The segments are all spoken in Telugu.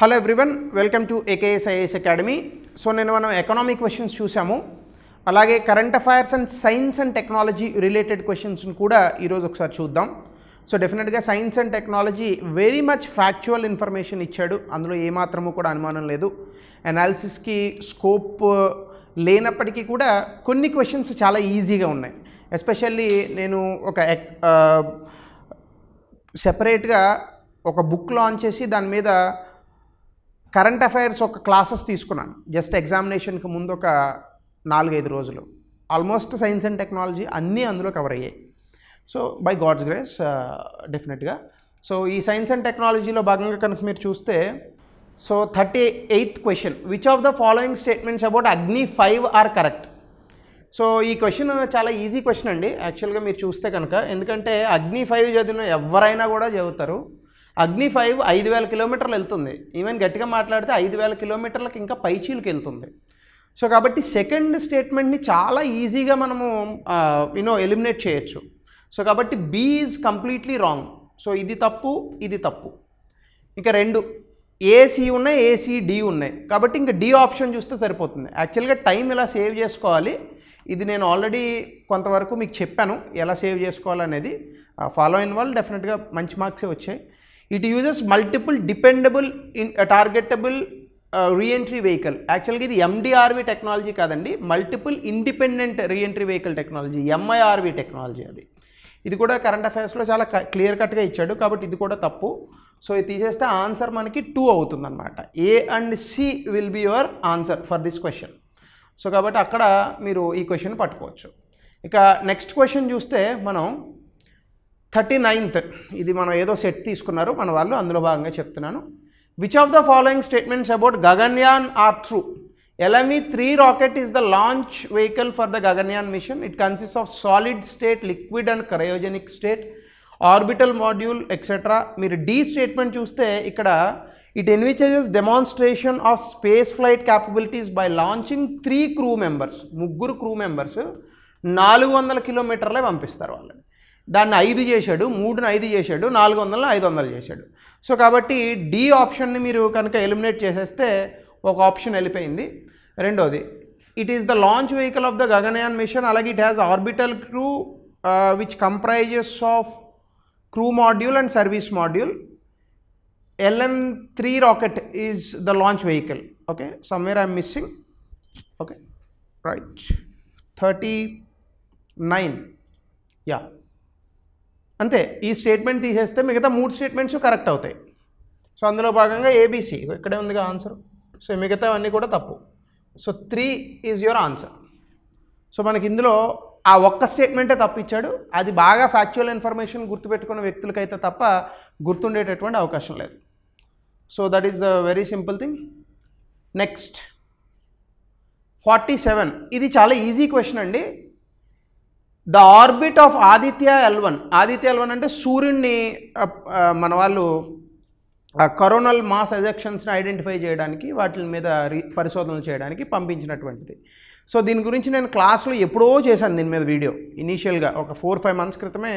Hello everyone, welcome to AKS IAS academy. So నేను మనం ఎకనామిక్ క్వశ్చన్స్ చూసాము, అలాగే current affairs and science and technology related క్వశ్చన్స్ని కూడా ఈరోజు ఒకసారి చూద్దాం. సో డెఫినెట్గా science and technology very much factual information ఇచ్చాడు, అందులో ఏమాత్రము కూడా అనుమానం లేదు. అనాలిసిస్కి స్కోప్ లేనప్పటికీ కూడా కొన్ని క్వశ్చన్స్ చాలా ఈజీగా ఉన్నాయి. ఎస్పెషల్లీ నేను ఒక సెపరేట్గా ఒక బుక్ లాంచ్ చేసి దాని మీద కరెంట్ అఫైర్స్ ఒక క్లాసెస్ తీసుకున్నాను జస్ట్ ఎగ్జామినేషన్కి ముందు ఒక 4-5 రోజులు. ఆల్మోస్ట్ సైన్స్ అండ్ టెక్నాలజీ అన్నీ అందులో కవర్ అయ్యాయి. సో బై గాడ్స్ గ్రేస్ డెఫినెట్గా. సో ఈ సైన్స్ అండ్ టెక్నాలజీలో భాగంగా కనుక మీరు చూస్తే, so 38th question, which of the following statements about అగ్ని 5 ఆర్ కరెక్ట్? సో ఈ క్వశ్చన్ చాలా ఈజీ క్వశ్చన్ అండి యాక్చువల్గా మీరు చూస్తే కనుక, ఎందుకంటే అగ్ని 5 చదివిన ఎవరైనా కూడా చదువుతారు. అగ్ని 5 5,000 కిలోమీటర్లు వెళ్తుంది, ఈవెన్ గట్టిగా మాట్లాడితే 5,000 కిలోమీటర్లకు ఇంకా పైచీలకు వెళ్తుంది. సో కాబట్టి సెకండ్ స్టేట్మెంట్ని చాలా ఈజీగా మనము ఎలిమినేట్ చేయొచ్చు. సో కాబట్టి B is completely wrong. So ఇది తప్పు, ఇది తప్పు. ఇంకా రెండు ఏసీ ఉన్నాయి, ఏసీడి ఉన్నాయి, కాబట్టి ఇంకా డి ఆప్షన్ చూస్తే సరిపోతుంది. యాక్చువల్గా టైం ఎలా సేవ్ చేసుకోవాలి ఇది నేను ఆల్రెడీ కొంతవరకు మీకు చెప్పాను, ఎలా సేవ్ చేసుకోవాలనేది. ఫాలో అయిన వాళ్ళు డెఫినెట్గా మంచి మార్క్సే వచ్చాయి. It uses multiple dependable targetable reentry vehicle. యాక్చువల్గా ఇది ఎండిఆర్వి టెక్నాలజీ కాదండి, multiple independent reentry vehicle technology, MIRV technology అది. ఇది కూడా కరెంట్ అఫైర్స్లో చాలా క్లియర్ కట్గా ఇచ్చాడు, కాబట్టి ఇది కూడా తప్పు. సో ఇది తీసేస్తే ఆన్సర్ మనకి 2 అవుతుందన్నమాట. A and C will be your answer for this question. So కాబట్టి అక్కడ మీరు ఈ క్వశ్చన్ పట్టుకోవచ్చు. ఇక నెక్స్ట్ క్వశ్చన్ చూస్తే మనం 39th, ఇది మనం ఏదో సెట్ తీసుకున్నారు మన వాళ్ళు, అందులో భాగంగా చెప్తున్నాను. Which of the following statements about Gaganyaan are true? LME-3 rocket is the launch vehicle for the Gaganyaan mission. It consists of solid state, liquid and cryogenic state, orbital module, etc. మీరు డి స్టేట్మెంట్ చూస్తే ఇక్కడ it envisages demonstration of space flight capabilities by launching 3 crew members. 3 crew members 400 కిలోమీటర్లే పంపిస్తారు వాళ్ళని. దాన్ని 5 చేశాడు, 3ని 5 చేశాడు, 400ని 500 చేశాడు. సో కాబట్టి డి ఆప్షన్ని మీరు కనుక ఎలిమినేట్ చేసేస్తే ఒక ఆప్షన్ వెళ్ళిపోయింది. రెండోది, it is the launch vehicle of the Gaganyaan mission, అలాగే it has orbital crew which comprises of crew module and service module. LM-3 rocket is the launch vehicle. Okay, somewhere I am missing. Okay, right. 39. Yeah. అంతే, ఈ స్టేట్మెంట్ తీసేస్తే మిగతా 3 స్టేట్మెంట్స్ కరెక్ట్ అవుతాయి. సో అందులో భాగంగా ఏబిసి ఇక్కడే ఉందిగా ఆన్సర్. సో మిగతా అన్నీ కూడా తప్పు. So 3 is your answer. So మనకి ఇందులో ఆ ఒక్క స్టేట్మెంటే తప్పిచ్చాడు, అది బాగా ఫ్యాక్చువల్ ఇన్ఫర్మేషన్ గుర్తుపెట్టుకున్న వ్యక్తులకైతే తప్ప గుర్తుండేటటువంటి అవకాశం లేదు. So that is the very simple thing. Next 47, ఇది చాలా ఈజీ క్వశ్చన్ అండి. The orbit of Aditya L1. Aditya L1 అంటే సూర్యుడిని మన వాళ్ళు కరోనల్ మాస్ ఎజెక్షన్స్ని ఐడెంటిఫై చేయడానికి, వాటి మీద పరిశోధనలు చేయడానికి పంపించినటువంటిది. సో దీని గురించి నేను క్లాస్లో ఎప్పుడో చేశాను దీని మీద వీడియో, ఇనీషియల్గా ఒక 4-5 మంత్స్ క్రితమే,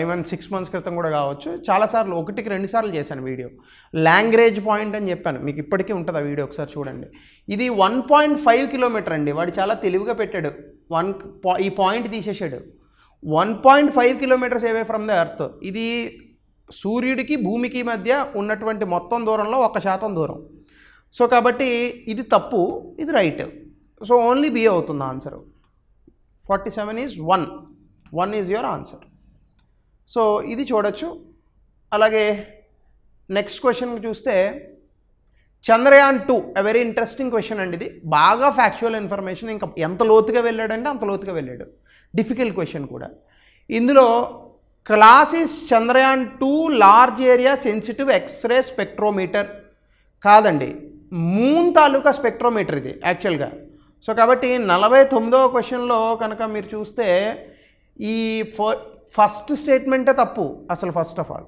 ఈవెన్ 6 మంత్స్ క్రితం కూడా కావచ్చు. చాలాసార్లు 1-2 సార్లు చేశాను వీడియో. లాంగ్రేజ్ పాయింట్ అని చెప్పాను, మీకు ఇప్పటికీ ఉంటుంది ఆ వీడియో, ఒకసారి చూడండి. ఇది 1.5 కిలోమీటర్ అండి, వాడు చాలా తెలివిగా పెట్టాడు. ఈ పాయింట్ తీసేసాడు. 1.5 kilometres away from the earth. ఇది సూర్యుడికి భూమికి మధ్య ఉన్నటువంటి మొత్తం దూరంలో 1% దూరం. సో కాబట్టి ఇది తప్పు, ఇది రైట్. సో ఓన్లీ బి అవుతుంది answer. 47 is 1 is your answer. So ఇది చూడొచ్చు. అలాగే నెక్స్ట్ క్వశ్చన్ చూస్తే Chandrayaan 2, a very interesting question అండి. ఇది బాగా ఫ్యాక్చువల్ ఇన్ఫర్మేషన్, ఇంకా ఎంత లోతుగా వెళ్ళాడంటే అంత లోతుగా వెళ్ళాడు. డిఫికల్ట్ క్వశ్చన్ కూడా. ఇందులో class is Chandrayaan 2 large area sensitive X ray spectrometer కాదండి, మూన్ తాలూకా స్పెక్ట్రోమీటర్ ఇది యాక్చువల్గా. సో కాబట్టి 49వ క్వశ్చన్లో కనుక మీరు చూస్తే ఈ ఫస్ట్ స్టేట్మెంటే తప్పు అసలు first of all.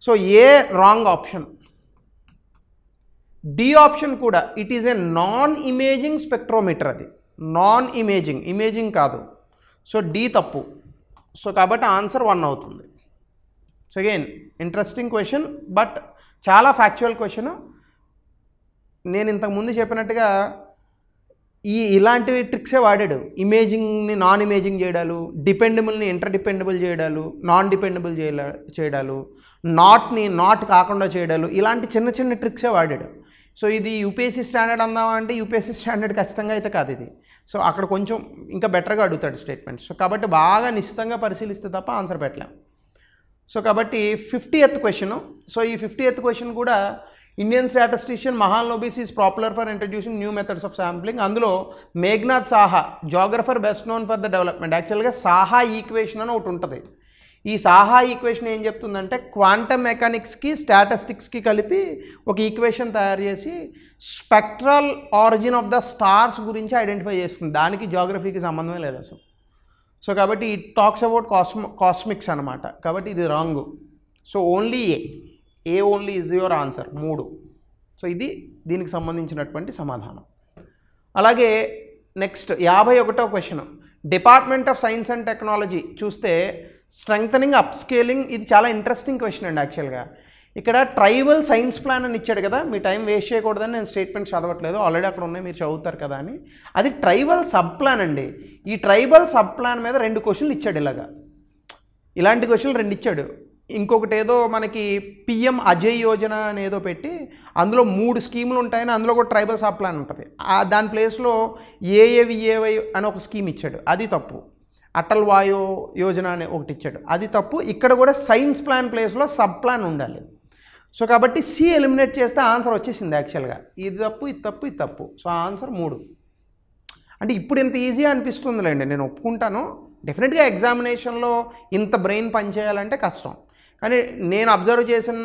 So A wrong option. D option కూడా it is a non imaging spectrometer, అది నాన్ ఇమేజింగ్, ఇమేజింగ్ కాదు. సో డి తప్పు. సో కాబట్టి ఆన్సర్ 1 అవుతుంది. So again interesting question, but చాలా ఫ్యాక్చువల్ క్వశ్చన్. నేను ఇంతకుముందు చెప్పినట్టుగా ఇలాంటి ట్రిక్సే వాడాడు. ఇమేజింగ్ని నాన్ ఇమేజింగ్ చేయడాలు, డిపెండబుల్ని ఇంటర్ డిపెండబుల్ చేయడాలు, నాన్ డిపెండబుల్ చేయడాలు, నాట్ కాకుండా చేయడాలు, ఇలాంటి చిన్న చిన్న ట్రిక్సే వాడాడు. సో ఇది యూపీఎస్సీ స్టాండర్డ్ అందామా అంటే యూపీఎస్సీ స్టాండర్డ్ ఖచ్చితంగా అయితే కాదు ఇది. సో అక్కడ కొంచెం ఇంకా బెటర్గా అడుగుతాడు స్టేట్మెంట్స్. సో కాబట్టి బాగా నిశ్చితంగా పరిశీలిస్తే తప్ప ఆన్సర్ పెట్టలేం. సో కాబట్టి 50th క్వశ్చన్. సో ఈ 50th క్వశ్చన్ కూడా Indian statistician Mahalanobis is popular for introducing new methods of sampling. అందులో Meghnad Saha, geographer best known for the development. యాక్చువల్గా సాహా ఈక్వేషన్ అని ఒకటి ఉంటుంది. ఈ సాహా ఈక్వేషన్ ఏం చెప్తుందంటే క్వాంటమ్ మెకానిక్స్కి స్టాటిస్టిక్స్కి కలిపి ఒక ఈక్వేషన్ తయారు చేసి spectral origin of the stars గురించి ఐడెంటిఫై చేస్తుంది. దానికి జియోగ్రఫీకి సంబంధమే లేదు అసలు. సో కాబట్టి ఇట్ టాక్స్ అబౌట్ కాస్మిక్స్ అనమాట. కాబట్టి ఇది wrong. So only A only is your answer 3. So ఇది దీనికి సంబంధించినటువంటి సమాధానం. అలాగే నెక్స్ట్ 51వ question. Department of science and technology చూస్తే స్ట్రెంగ్థనింగ్ అప్ స్కేలింగ్. ఇది చాలా ఇంట్రెస్టింగ్ క్వశ్చన్ అండి. యాక్చువల్గా ఇక్కడ ట్రైబల్ సైన్స్ ప్లాన్ అని ఇచ్చాడు కదా, మీ టైం వేస్ట్ చేయకూడదని నేను స్టేట్మెంట్ చదవట్లేదు, ఆల్రెడీ అక్కడ ఉన్నాయి, మీరు చదువుతారు కదా అని. అది ట్రైబల్ సబ్ ప్లాన్ అండి. ఈ ట్రైబల్ సబ్ ప్లాన్ మీద 2 క్వశ్చన్లు ఇచ్చాడు. ఇలాంటి క్వశ్చన్లు 2 ఇచ్చాడు. ఇంకొకటి ఏదో మనకి పిఎం అజయ్ యోజన అని ఏదో పెట్టి అందులో 3 స్కీములు ఉంటాయని అందులో కూడా ట్రైబల్ సబ్ ప్లాన్ ఉంటుంది. దాని ప్లేస్లో ఏఏవిఏవై అని ఒక స్కీమ్ ఇచ్చాడు, అది తప్పు. అటల్ వాయు యోజన అనే ఒకటి ఇచ్చాడు, అది తప్పు. ఇక్కడ కూడా సైన్స్ ప్లాన్ ప్లేస్లో సబ్ ప్లాన్ ఉండాలి. సో కాబట్టి సి ఎలిమినేట్ చేస్తే ఆన్సర్ వచ్చేసింది. యాక్చువల్గా ఇది తప్పు, ఇది తప్పు, ఇది తప్పు. So answer 3. అంటే ఇప్పుడు ఇంత ఈజీగా అనిపిస్తుందిలేండి, నేను ఒప్పుకుంటాను. డెఫినెట్గా ఎగ్జామినేషన్లో ఇంత బ్రెయిన్ పనిచేయాలంటే కష్టం. కానీ నేను అబ్జర్వ్ చేసిన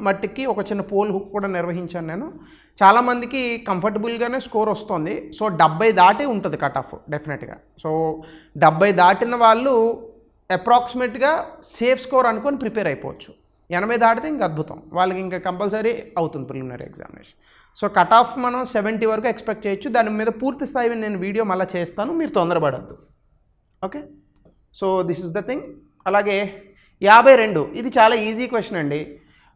మట్టికి ఒక చిన్న పోల్ హుక్ కూడా నిర్వహించాను నేను. చాలామందికి కంఫర్టబుల్గానే స్కోర్ వస్తుంది. సో 70 దాటి ఉంటుంది కట్ ఆఫ్ డెఫినెట్గా. సో 70 దాటిన వాళ్ళు అప్రాక్సిమేట్గా సేఫ్ స్కోర్ అనుకొని ప్రిపేర్ అయిపోవచ్చు. 80 దాటితే ఇంకా అద్భుతం, వాళ్ళకి ఇంకా కంపల్సరీ అవుతుంది preliminary examination. So cut off మనం 70 వరకు ఎక్స్పెక్ట్ చేయొచ్చు. దాని మీద పూర్తి స్థాయి నేను వీడియో మళ్ళీ చేస్తాను, మీరు తొందరపడద్దు. Okay, so this is the thing. అలాగే 52. ఇది చాలా ఈజీ క్వశ్చన్ అండి.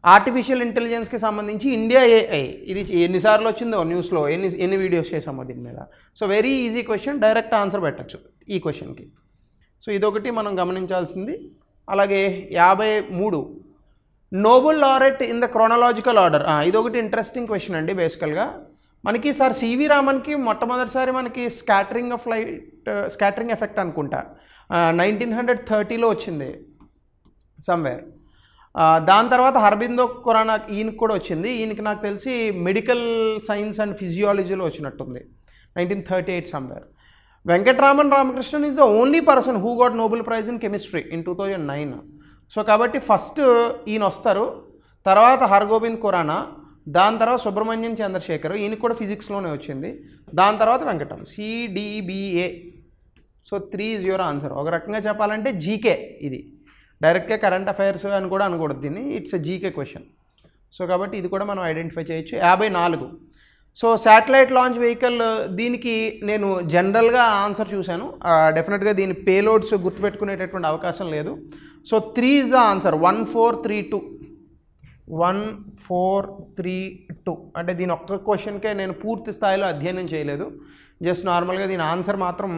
ఆర్టిఫిషియల్ ఇంటెలిజెన్స్కి సంబంధించి ఇండియా ఏఐ, ఇది ఎన్నిసార్లు వచ్చిందో న్యూస్లో, ఎన్ని వీడియోస్ చేసామో దీని మీద. So very easy question, direct answer పెట్టచ్చు ఈ క్వశ్చన్కి. సో ఇదొకటి మనం గమనించాల్సింది. అలాగే 53. Nobel laureate in the chronological order. ఇదొకటి ఇంట్రెస్టింగ్ క్వశ్చన్ అండి. బేసికల్గా మనకి సార్ సివి రామన్కి మొట్టమొదటిసారి మనకి స్కాటరింగ్ ఎఫెక్ట్ అనుకుంటా 1930లో వచ్చింది సమ్వేర్. దాని తర్వాత హర్బిందో ఖురానా ఈయనకి కూడా వచ్చింది. ఈయనకి నాకు తెలిసి మెడికల్ సైన్స్ అండ్ ఫిజియాలజీలో వచ్చినట్టుంది 1938 somewhere. Venkataraman Ramakrishnan is the only person who got Nobel prize in chemistry in 2009. So కాబట్టి ఫస్ట్ ఈయన వస్తారు, తర్వాత హర్గోబింద్ ఖురానా, దాని తర్వాత సుబ్రహ్మణ్యం చంద్రశేఖర్, ఈయనకి కూడా ఫిజిక్స్లోనే వచ్చింది. దాని తర్వాత Venkatam, CDBA. So 3 is your answer. ఒక రకంగా చెప్పాలంటే జీకే, ఇది డైరెక్ట్గా కరెంట్ అఫైర్స్ అని కూడా అనకూడదు దీన్ని, it's a GK question. So కాబట్టి ఇది కూడా మనం ఐడెంటిఫై చేయొచ్చు. 54. సో శాటిలైట్ లాంచ్ వెహికల్, దీనికి నేను జనరల్గా ఆన్సర్ చూశాను. డెఫినెట్గా దీని పేలోడ్స్ గుర్తుపెట్టుకునేటటువంటి అవకాశం లేదు. So 3 is the answer. 1432. 1432 అంటే దీని ఒక్క క్వశ్చన్కే నేను పూర్తి స్థాయిలో అధ్యయనం చేయలేదు. జస్ట్ నార్మల్గా దీని ఆన్సర్ మాత్రం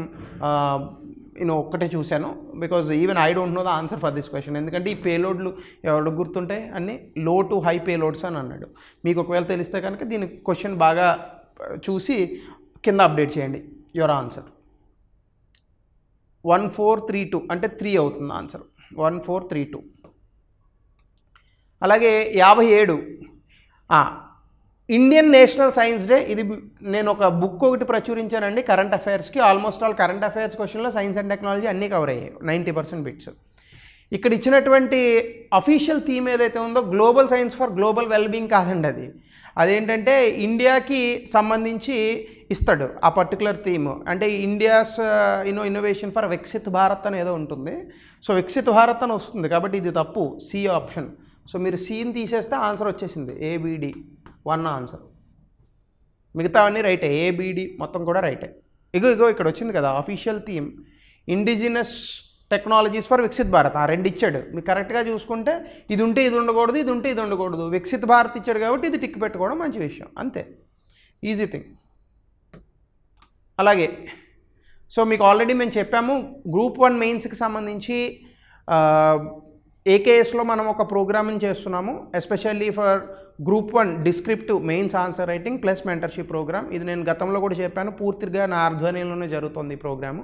నేను ఒక్కటే చూశాను. Because even I don't know the answer for this question. ఎందుకంటే ఈ పేలోడ్లు ఎవరికి గుర్తుంటాయి, అన్నీ లో టు హై పేలోడ్స్ అని అన్నాడు. మీకు ఒకవేళ తెలిస్తే కనుక దీని క్వశ్చన్ బాగా చూసి కింద అప్డేట్ చేయండి యువర్ ఆన్సర్. 1432 అంటే 3 అవుతుంది ఆన్సర్. 1432. అలాగే 57. Indian national science day. ఇది నేను ఒక బుక్ ఒకటి ప్రచురించానండి కరెంట్ అఫైర్స్కి. ఆల్మోస్ట్ ఆల్ కరెంట్ అఫైర్స్ క్వశ్చన్లో సైన్స్ అండ్ టెక్నాలజీ అన్నీ కవర్ అయ్యాయి, 90% బిట్స్. ఇక్కడ ఇచ్చినటువంటి అఫీషియల్ థీమ్ ఏదైతే ఉందో global science for global wellbeing కాదండి, అదేంటంటే ఇండియాకి సంబంధించి ఇస్తాడు ఆ పర్టికులర్ థీమ్. అంటే India's innovation for Viksit Bharat అని ఏదో ఉంటుంది. సో వికసిత్ భారత్ అని వస్తుంది, కాబట్టి ఇది తప్పు, సి ఆప్షన్. సో మీరు సీని తీసేస్తే ఆన్సర్ వచ్చేసింది, ABD 1 ఆన్సర్. మిగతా అన్నీ రైటే, ABD మొత్తం కూడా రైటే. ఇగో ఇక్కడ వచ్చింది కదా official theme, indigenous technologies for Viksit Bharat. 2 ఇచ్చాడు, మీకు కరెక్ట్గా చూసుకుంటే ఇది ఉంటే ఇది ఉండకూడదు, ఇది ఉంటే ఇది ఉండకూడదు. వికసిత్ భారత్ ఇచ్చాడు కాబట్టి ఇది టిక్ పెట్టుకోవడం మంచి విషయం, అంతే. Easy thing. అలాగే సో మీకు ఆల్రెడీ మేము చెప్పాము గ్రూప్ 1 మెయిన్స్కి సంబంధించి ఏకేఎస్లో మనం ఒక ప్రోగ్రామింగ్ చేస్తున్నాము, especially for group 1 descriptive mains answer writing plus mentorship program. ఇది నేను గతంలో కూడా చెప్పాను, పూర్తిగా నా ఆధ్వర్యంలోనే జరుగుతుంది ఈ ప్రోగ్రాము.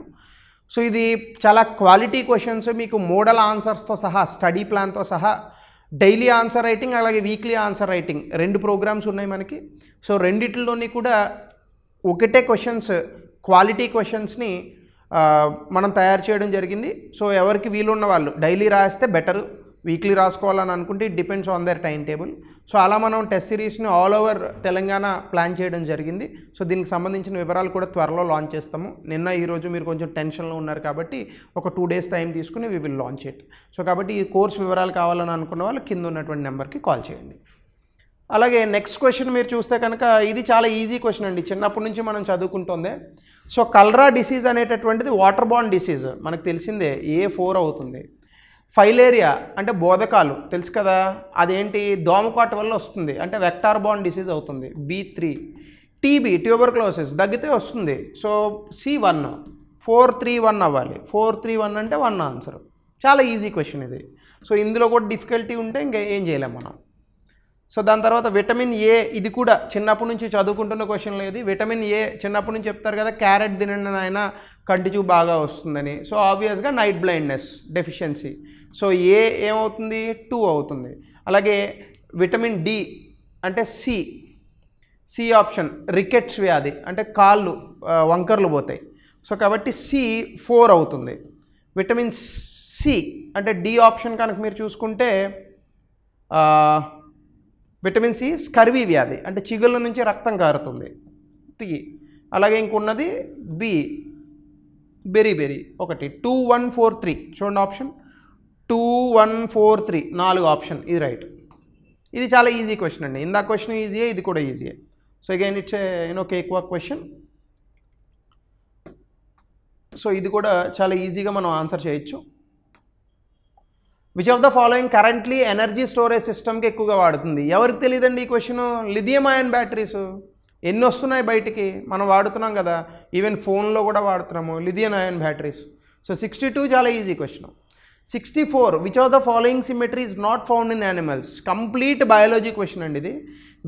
సో ఇది చాలా క్వాలిటీ క్వశ్చన్స్, మీకు మోడల్ ఆన్సర్స్తో సహా, స్టడీ ప్లాన్తో సహా, డైలీ ఆన్సర్ రైటింగ్ అలాగే వీక్లీ ఆన్సర్ రైటింగ్ 2 ప్రోగ్రామ్స్ ఉన్నాయి మనకి. సో రెండిట్లోని కూడా ఒకటే క్వశ్చన్స్, క్వాలిటీ క్వశ్చన్స్ని మనం తయారు చేయడం జరిగింది. సో ఎవరికి వీలున్న వాళ్ళు డైలీ రాస్తే బెటర్, వీక్లీ రాసుకోవాలని అనుకుంటే it depends on their time table. So అలా మనం టెస్ట్ సిరీస్ని ఆల్ ఓవర్ తెలంగాణ ప్లాన్ చేయడం జరిగింది. సో దీనికి సంబంధించిన వివరాలు కూడా త్వరలో లాంచ్ చేస్తాము. నిన్న ఈరోజు మీరు కొంచెం టెన్షన్లో ఉన్నారు కాబట్టి ఒక 2 days టైం తీసుకుని we will launch it. So కాబట్టి ఈ కోర్స్ వివరాలు కావాలని అనుకున్న వాళ్ళు కింద ఉన్నటువంటి నెంబర్కి కాల్ చేయండి. అలాగే నెక్స్ట్ క్వశ్చన్ మీరు చూస్తే కనుక ఇది చాలా ఈజీ క్వశ్చన్ అండి, చిన్నప్పటి నుంచి మనం చదువుకుంటుందే. సో కలరా డిసీజ్ అనేటటువంటిది వాటర్ బార్న్ డిసీజ్ మనకు తెలిసిందే, A4 అవుతుంది. ఫైలేరియా అంటే బోధకాలు తెలుసు కదా, అదేంటి దోమకాటు వల్ల వస్తుంది అంటే వెక్టార్ బార్న్ డిసీజ్ అవుతుంది, B3. టీబీ ట్యూబర్క్లోసిస్ దగ్గితే వస్తుంది, సో C1. 431 అవ్వాలి, 431 అంటే 1 ఆన్సర్. చాలా ఈజీ క్వశ్చన్ ఇది. సో ఇందులో కూడా డిఫికల్టీ ఉంటే ఇంకా ఏం చేయలేం మనం. సో దాని తర్వాత విటమిన్ ఏ, ఇది కూడా చిన్నప్పటి నుంచి చదువుకుంటున్న క్వశ్చన్ లేదు. విటమిన్ ఏ చిన్నప్పటి నుంచి చెప్తారు కదా, క్యారెట్ తినండి ఆయన కంటి చూపు బాగా వస్తుందని. సో ఆబ్వియస్గా నైట్ బ్లైండ్నెస్ డెఫిషియన్సీ. సో ఏ ఏమవుతుంది, 2 అవుతుంది. అలాగే విటమిన్ డి అంటే సి ఆప్షన్, రికెట్స్ వ్యాధి అంటే కాళ్ళు వంకర్లు పోతాయి. సో కాబట్టి C4 అవుతుంది. విటమిన్ సి అంటే డి ఆప్షన్ కనుక మీరు చూసుకుంటే విటమిన్ సి స్కర్వీ వ్యాధి అంటే చిగుళ్ళ నుంచి రక్తం కారుతుంది, టీ. అలాగే ఇంకున్నది బి బెరీ ఒకటి. 2143 చూడండి ఆప్షన్ 2143, 4 ఆప్షన్, ఇది రైట్. ఇది చాలా ఈజీ క్వశ్చన్ అండి, ఇందా క్వశ్చన్ ఈజీయే, ఇది కూడా ఈజీయే. So again it's cake walk question. So ఇది కూడా చాలా ఈజీగా మనం ఆన్సర్ చేయొచ్చు. Which of the following currently energy storage సిస్టమ్కి ఎక్కువగా వాడుతుంది? ఎవరికి తెలియదండి ఈ క్వశ్చన్. లిథియం అయాన్ బ్యాటరీస్ ఎన్ని వస్తున్నాయి బయటికి, మనం వాడుతున్నాం కదా, ఈవెన్ ఫోన్లో కూడా వాడుతున్నాము లిథియం అయాన్ బ్యాటరీస్. సో 62 చాలా easy question. 64 which of the following symmetry is not found in animals? Complete biology question అండి ఇది.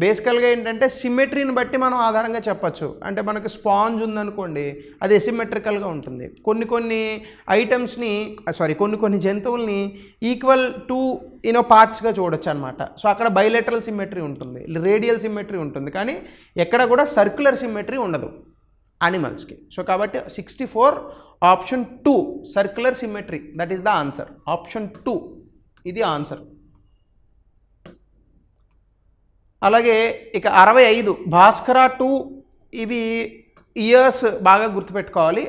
బేసికల్గా ఏంటంటే సిమెట్రీని బట్టి మనం ఆధారంగా చెప్పచ్చు. అంటే మనకు స్పాంజ్ ఉందనుకోండి, అది ఎసిమెట్రికల్గా ఉంటుంది. కొన్ని ఐటమ్స్ని కొన్ని జంతువుల్ని ఈక్వల్ టు పార్ట్స్గా చూడొచ్చు అనమాట. సో అక్కడ బైలేటరల్ సిమెట్రీ ఉంటుంది, రేడియల్ సిమెట్రీ ఉంటుంది, కానీ ఎక్కడ కూడా సర్క్యులర్ సిమెట్రీ ఉండదు యానిమల్స్కి. సో కాబట్టి 64 option 2 circular symmetry, that is the answer. Option 2 ఇది ఆన్సర్. అలాగే ఇక 65 భాస్కర 2, ఇవి ఇయర్స్ బాగా గుర్తుపెట్టుకోవాలి.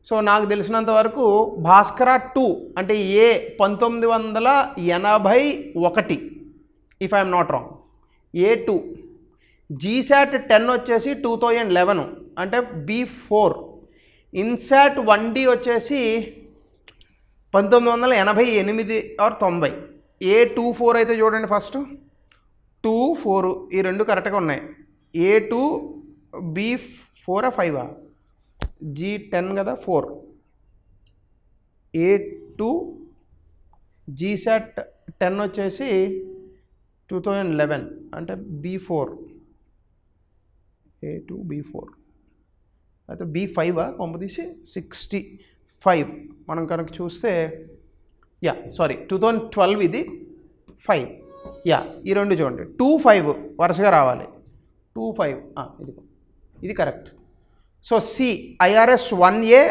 సో నాకు తెలిసినంత వరకు భాస్కర 2 అంటే ఏ 1981, if I'm not wrong, A2. GSAT 10 వచ్చేసి 2011 అంటే B4. ఇన్సాట్ 1D వచ్చేసి 1988 ఆర్ 90. A24 అయితే చూడండి, ఫస్ట్ 24 ఈ 2 కరెక్ట్గా ఉన్నాయి. A2 B4 5 G10 కదా 4. A2 జీసాట్ 10 వచ్చేసి 2011 అంటే B4. A2 B4 అయితే B5 పంపదీసి 65 మనం కనుక చూస్తే 2012 ఇది 5. ఈ 2 చూడండి 25 వరుసగా రావాలి. 25 ఇది correct. So C IRS 1A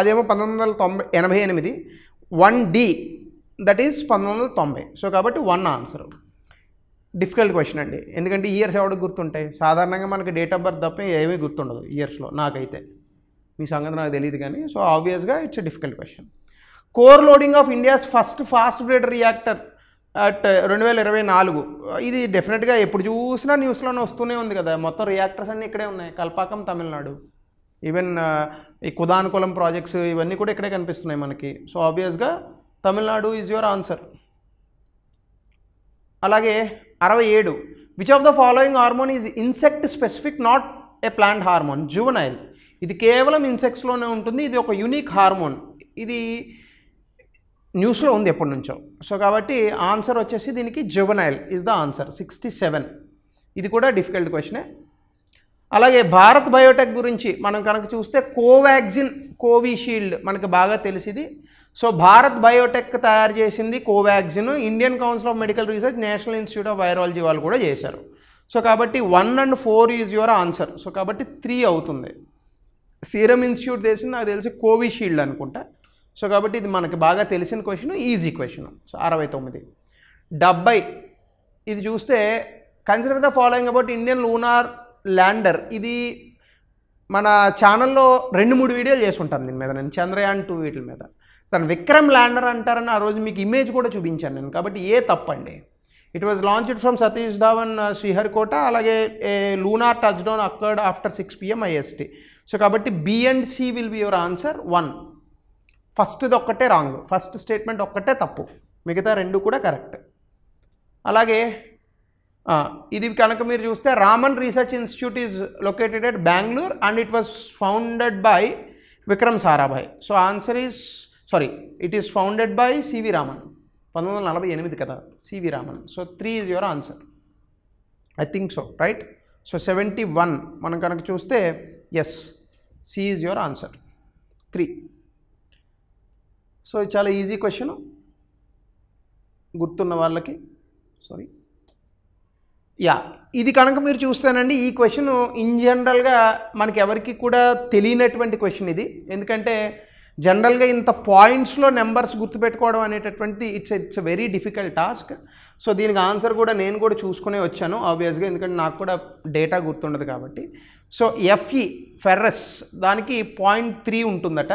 అదేమో 1988, 1D దట్ ఈస్ 1990. సో కాబట్టి 1 ఆన్సర్. డిఫికల్ట్ క్వశ్చన్ అండి, ఎందుకంటే ఇయర్స్ ఎవరికి గుర్తుంటాయి? సాధారణంగా మనకి డేట్ ఆఫ్ బర్త్ తప్ప ఏమీ గుర్తుండదు ఇయర్స్లో, నాకైతే. మీ సంగతి నాకు తెలియదు కానీ. సో ఆబ్వియస్గా it's a difficult question. Core loading of India's first fast breeder reactor at 2024, ఇది డెఫినెట్గా ఎప్పుడు చూసినా న్యూస్లోనే వస్తూనే ఉంది కదా. మొత్తం రియాక్టర్స్ అన్నీ ఇక్కడే ఉన్నాయి, కల్పాకం తమిళనాడు. ఈవెన్ ఈ కుదానుకులం ప్రాజెక్ట్స్ ఇవన్నీ కూడా ఇక్కడే కనిపిస్తున్నాయి మనకి. సో ఆబ్వియస్గా తమిళనాడు ఈజ్ యువర్ ఆన్సర్. అలాగే 67 which of the following hormone is insect specific not a plant hormone. Juvenile ఇది కేవలం ఇన్సెక్ట్స్లోనే ఉంటుంది. ఇది ఒక యూనిక్ హార్మోన్. ఇది న్యూస్లో ఉంది ఎప్పటి నుంచో. సో కాబట్టి ఆన్సర్ వచ్చేసి దీనికి జువనైల్ ఇస్ ద ఆన్సర్. 67. ఇది కూడా డిఫికల్ట్ క్వశ్చనే. అలాగే భారత్ బయోటెక్ గురించి మనం కనుక చూస్తే కోవాక్సిన్, కోవిషీల్డ్ మనకు బాగా తెలిసింది. సో భారత్ బయోటెక్ తయారు చేసింది Covaxin. Indian council of medical research, national institute of virology వాళ్ళు కూడా చేశారు. సో కాబట్టి 1 and 4 is your answer. So కాబట్టి 3 అవుతుంది. సీరం ఇన్స్టిట్యూట్ చేసింది నాకు తెలిసి కోవిషీల్డ్ అనుకుంటా. సో కాబట్టి ఇది మనకి బాగా తెలిసిన క్వశ్చన్, ఈజీ క్వశ్చన్. సో 69. 70 ఇది చూస్తే consider the following about Indian lunar lander. ఇది మన ఛానల్లో 2-3 వీడియోలు చేసి ఉంటాను దీని మీద నేను, చంద్రయాన్ 2 వీటి మీద. తను విక్రమ్ ల్యాండర్ అంటారని ఆ రోజు మీకు ఇమేజ్ కూడా చూపించాను నేను. కాబట్టి ఏ తప్పండి. It was launched from Satish Dhawan, Sriharikota. అలాగే lunar touch down occurred after 6 PM IST. So కాబట్టి B and C will be your answer. 1 ఫస్ట్ది ఒక్కటే రాంగ్, ఫస్ట్ స్టేట్మెంట్ ఒక్కటే తప్పు, మిగతా 2 కూడా కరెక్ట్. అలాగే ఇది కనుక మీరు చూస్తే Raman research institute is located at Bengaluru and it was founded by Vikram Sarabhai. So answer is it is founded by CV Raman. 1948 కదా CV Raman. So 3 is your answer. I think so, right. So 71 మనం కనుక చూస్తే yes, C is your answer. 3. So ఇది చాలా ఈజీ క్వశ్చన్ గుర్తున్న వాళ్ళకి. ఇది కనుక మీరు చూస్తేనండి ఈ క్వశ్చన్ ఇన్ జనరల్గా మనకి ఎవరికి కూడా తెలియనటువంటి క్వశ్చన్ ఇది. ఎందుకంటే జనరల్గా ఇంత పాయింట్స్లో నెంబర్స్ గుర్తుపెట్టుకోవడం అనేటటువంటి it's very difficult task. So దీనికి ఆన్సర్ కూడా నేను కూడా చూసుకునే వచ్చాను ఆబ్వియస్గా, ఎందుకంటే నాకు కూడా డేటా గుర్తుండదు కాబట్టి. సో FE ఫెర్రస్ దానికి 0.3 ఉంటుందట.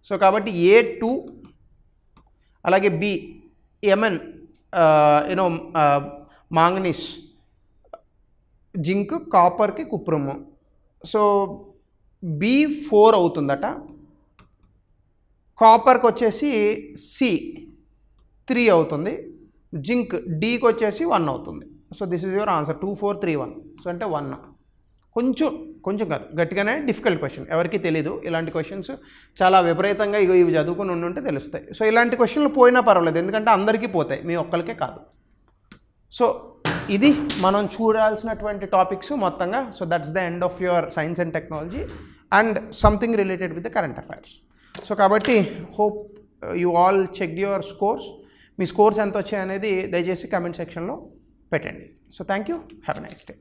సో కాబట్టి A2, అలాగే B Mn మాంగనీస్, జింక్, కాపర్కి కుప్రము. సో B4 అవుతుందట. కాపర్కి వచ్చేసి C3 అవుతుంది. జింక్ Dకి వచ్చేసి 1 అవుతుంది. So this is your answer. 2, 4, 3, 1. So అంటే 1. కొంచెం కాదు, గట్టిగానే డిఫికల్ట్ క్వశ్చన్. ఎవరికి తెలీదు ఇలాంటి క్వశ్చన్స్ చాలా విపరీతంగా ఇవి చదువుకుని ఉంటే తెలుస్తాయి. సో ఇలాంటి క్వశ్చన్లు పోయినా పర్వాలేదు, ఎందుకంటే అందరికీ పోతాయి, మీ ఒక్కరికే కాదు. సో ఇది మనం చూడాల్సినటువంటి టాపిక్స్ మొత్తంగా. So that's the end of your science and technology and something related with the current affairs. So కాబట్టి hope you all checked your scores. మీ స్కోర్స్ ఎంత వచ్చాయనేది దయచేసి కామెంట్ సెక్షన్లో పెట్టండి. So thank you, have a nice day.